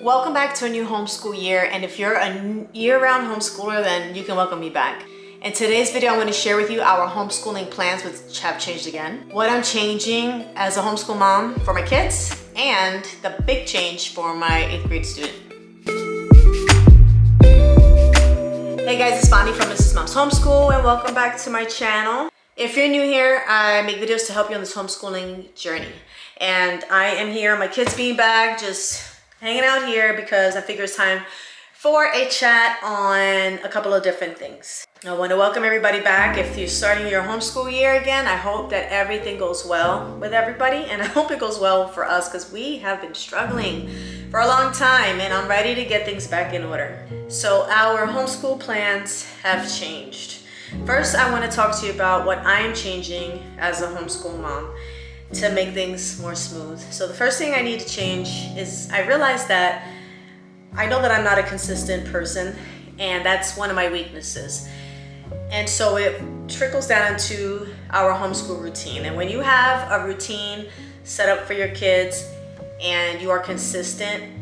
Welcome back to a new homeschool year, and if you're a year-round homeschooler, then you can welcome me back. In today's video, I'm going to share with you our homeschooling plans, which have changed again, what I'm changing as a homeschool mom for my kids, and the big change for my 8th grade student. Hey guys, it's Bonnie from Mrs. Mom's Homeschool, and welcome back to my channel. If you're new here, I make videos to help you on this homeschooling journey. And I am here, my kids being back, just hanging out here because I figure it's time for a chat on a couple of different things. I want to welcome everybody back. If you're starting your homeschool year again, I hope that everything goes well with everybody, and I hope it goes well for us because we have been struggling for a long time and I'm ready to get things back in order. So our homeschool plans have changed. First, I want to talk to you about what I am changing as a homeschool mom to make things more smooth. So the first thing I need to change is I realized that I know that I'm not a consistent person, and that's one of my weaknesses. And so it trickles down to our homeschool routine. And when you have a routine set up for your kids and you are consistent,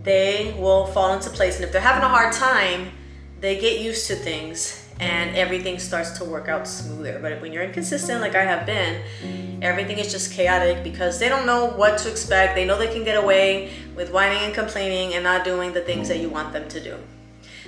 they will fall into place. And if they're having a hard time, they get used to things and everything starts to work out smoother. But when you're inconsistent, like I have been, everything is just chaotic because they don't know what to expect. They know they can get away with whining and complaining and not doing the things that you want them to do.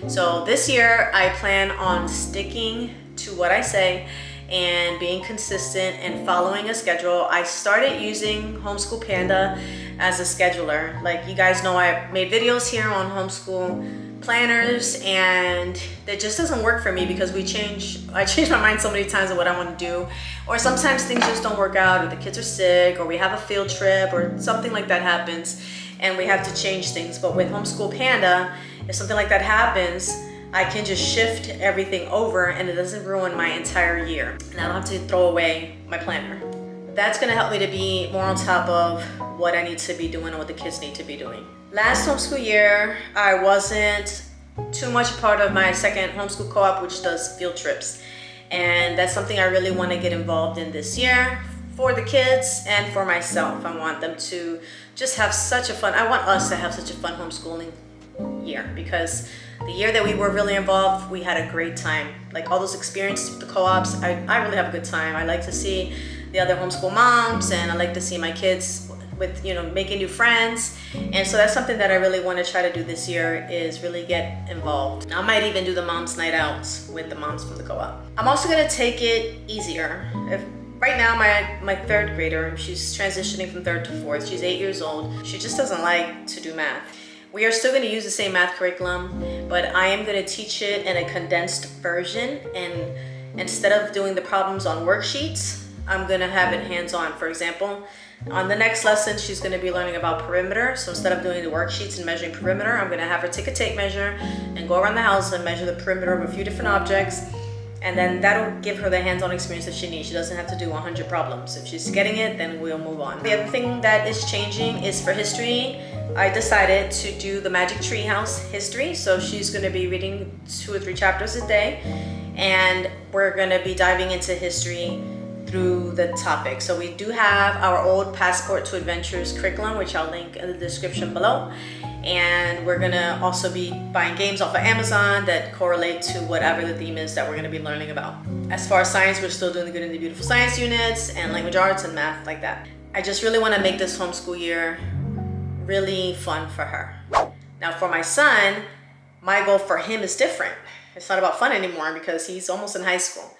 So this year, I plan on sticking to what I say and being consistent and following a schedule. I started using Homeschool Panda as a scheduler. Like you guys know, I made videos here on homeschool planners, and that just doesn't work for me because I change my mind so many times on what I want to do, or sometimes things just don't work out, or the kids are sick, or we have a field trip, or something like that happens and we have to change things. But with Homeschool Panda, if something like that happens, I can just shift everything over and it doesn't ruin my entire year, and I don't have to throw away my planner. That's going to help me to be more on top of what I need to be doing and what the kids need to be doing. Last homeschool year, I wasn't too much a part of my second homeschool co-op, which does field trips. And that's something I really want to get involved in this year for the kids and for myself. I want them to just have such a fun, I want us to have such a fun homeschooling year, because the year that we were really involved, we had a great time. Like all those experiences with the co-ops, I really have a good time. I like to see the other homeschool moms, and I like to see my kids with, making new friends. And so that's something that I really want to try to do this year, is really get involved. I might even do the moms night outs with the moms from the co-op. I'm also going to take it easier. Right now, my 3rd grader, she's transitioning from 3rd to 4th. She's 8 years old. She just doesn't like to do math. We are still going to use the same math curriculum, but I am going to teach it in a condensed version. And instead of doing the problems on worksheets, I'm going to have it hands-on. For example, on the next lesson, she's going to be learning about perimeter. So instead of doing the worksheets and measuring perimeter, I'm going to have her take a tape measure and go around the house and measure the perimeter of a few different objects. And then that'll give her the hands-on experience that she needs. She doesn't have to do 100 problems. If she's getting it, then we'll move on. The other thing that is changing is for history. I decided to do the Magic Treehouse history. So she's going to be reading 2 or 3 chapters a day. And we're going to be diving into history through the topic. So we do have our old Passport to Adventures curriculum, which I'll link in the description below. And we're gonna also be buying games off of Amazon that correlate to whatever the theme is that we're gonna be learning about. As far as science, we're still doing the Good and the Beautiful science units and language arts and math like that. I just really wanna make this homeschool year really fun for her. Now for my son, my goal for him is different. It's not about fun anymore because he's almost in high school.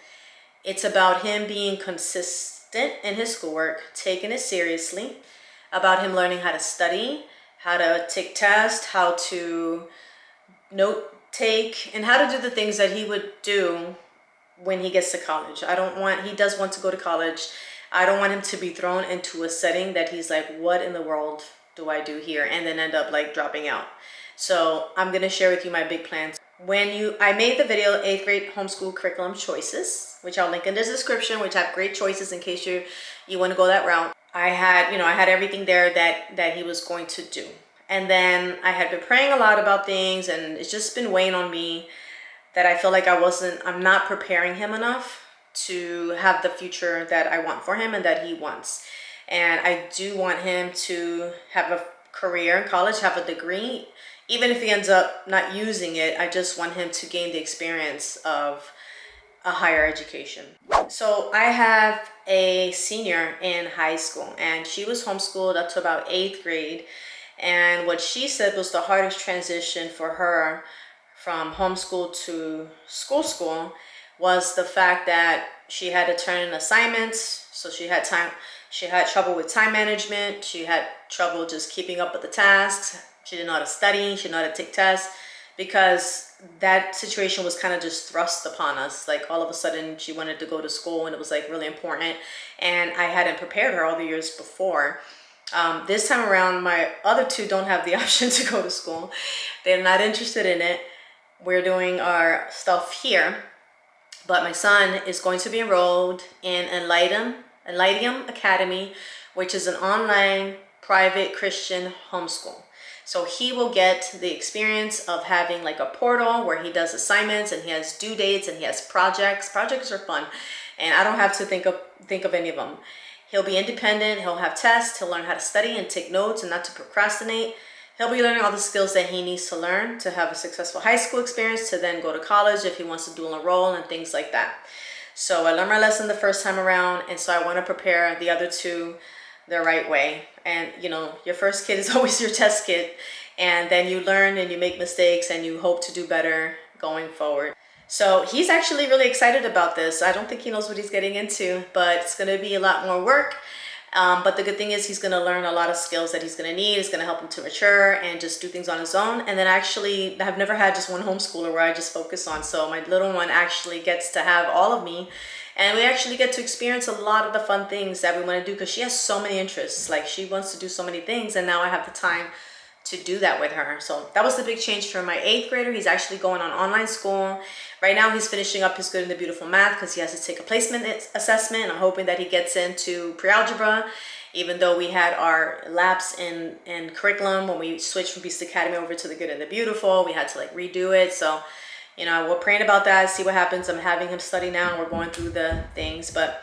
It's about him being consistent in his schoolwork, taking it seriously, about him learning how to study, how to take tests, how to note take, and how to do the things that he would do when he gets to college. He does want to go to college. I don't want him to be thrown into a setting that he's like, what in the world do I do here? And then end up like dropping out. So I'm gonna share with you my big plans. I made the video 8th grade homeschool curriculum choices, which I'll link in the description, which have great choices in case you want to go that route. I had everything there that he was going to do. And then I had been praying a lot about things, and it's just been weighing on me that I feel like I'm not preparing him enough to have the future that I want for him and that he wants. And I do want him to have a career in college, have a degree. Even if he ends up not using it, I just want him to gain the experience of a higher education. So I have a senior in high school, and she was homeschooled up to about 8th grade. And what she said was the hardest transition for her from homeschool to school was the fact that she had to turn in assignments. So she had trouble with time management. She had trouble just keeping up with the tasks. She didn't know how to study. She didn't know how to take tests, because that situation was kind of just thrust upon us. Like all of a sudden she wanted to go to school, and it was like really important. And I hadn't prepared her all the years before. This time around, my other two don't have the option to go to school. They're not interested in it. We're doing our stuff here. But my son is going to be enrolled in Enlightium Academy, which is an online private Christian homeschool. So he will get the experience of having like a portal where he does assignments, and he has due dates, and he has projects. Projects are fun, and I don't have to think of any of them. He'll be independent. He'll have tests. He'll learn how to study and take notes and not to procrastinate. He'll be learning all the skills that he needs to learn to have a successful high school experience, to then go to college if he wants to dual enroll and things like that. So I learned my lesson the first time around, and so I want to prepare the other two the right way. And you know, your first kid is always your test kid, and then you learn and you make mistakes and you hope to do better going forward. So he's actually really excited about this. I don't think he knows what he's getting into, but it's going to be a lot more work. But the good thing is he's going to learn a lot of skills that he's going to need. It's going to help him to mature and just do things on his own. And then actually, I've never had just one homeschooler where I just focus on. So my little one actually gets to have all of me. And we actually get to experience a lot of the fun things that we want to do, because she has so many interests. Like, she wants to do so many things, and now I have the time to do that with her. So that was the big change for my 8th grader. He's actually going on online school. Right now he's finishing up his Good and the Beautiful math, because he has to take a placement assessment. I'm hoping that he gets into pre-algebra, even though we had our lapse in curriculum when we switched from Beast Academy over to the Good and the Beautiful. We had to like redo it. So, you know, we're praying about that, see what happens. I'm having him study now. We're going through the things, but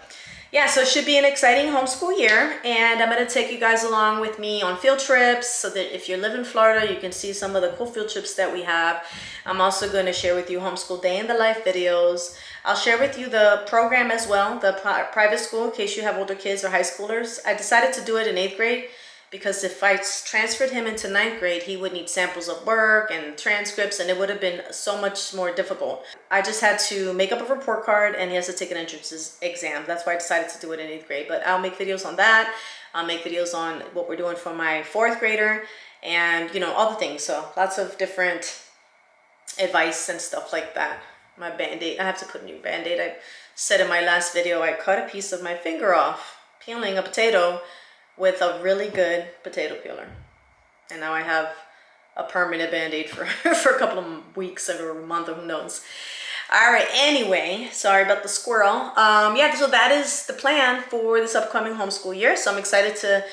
yeah, so it should be an exciting homeschool year, and I'm going to take you guys along with me on field trips, so that if you live in Florida, you can see some of the cool field trips that we have. I'm also going to share with you homeschool day in the life videos. I'll share with you the program as well, the private school, in case you have older kids or high schoolers. I decided to do it in 8th grade, because if I transferred him into 9th grade, he would need samples of work and transcripts, and it would have been so much more difficult. I just had to make up a report card, and he has to take an entrance exam. That's why I decided to do it in 8th grade. But I'll make videos on that. I'll make videos on what we're doing for my 4th grader, and you know, all the things. So lots of different advice and stuff like that. My Band-Aid, I have to put a new Band-Aid. I said in my last video, I cut a piece of my finger off peeling a potato with a really good potato peeler, and now I have a permanent Band-Aid for a couple of weeks or a month, or who knows. All right, anyway, sorry about the squirrel. Yeah, so that is the plan for this upcoming homeschool year. So I'm excited to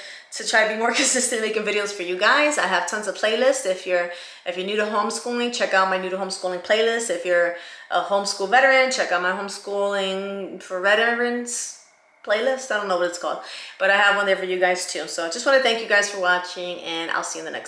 try to be more consistent making videos for you guys. I have tons of playlists. If you're new to homeschooling, check out my new to homeschooling playlist. If you're a homeschool veteran, check out my homeschooling for veterans playlist. I don't know what it's called, but I have one there for you guys too. So I just want to thank you guys for watching, and I'll see you in the next